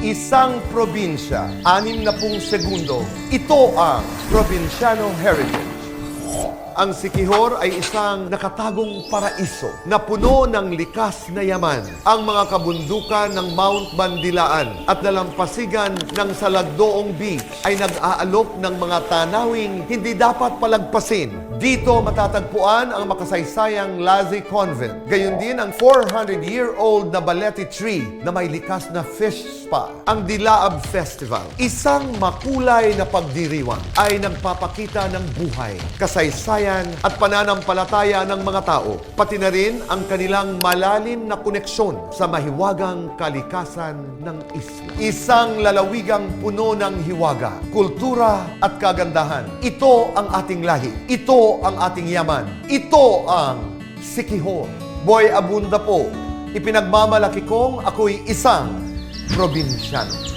Isang probinsya, 60 segundo. Ito ang Probinsyano Heritage. Ang Siquijor ay isang nakatagong paraiso na puno ng likas na yaman. Ang mga kabundukan ng Mount Bandilaan at dalampasigan ng Salagdoong Beach ay nag-aalok ng mga tanawing hindi dapat palagpasin. Dito matatagpuan ang makasaysayang Lazi Convent. Gayon din ang 400-year-old na Balete Tree na may likas na fish spa. Ang Dilaab Festival, isang makulay na pagdiriwang, ay nagpapakita ng buhay, kasaysayan at pananampalataya ng mga tao, pati na rin ang kanilang malalim na koneksyon sa mahiwagang kalikasan ng isla. Isang lalawigang puno ng hiwaga, kultura at kagandahan. Ito ang ating lahi. Ito ang ating yaman. Ito ang Siquijor. Boy Abunda po, ipinagmamalaki kong ako'y isang probinsyano.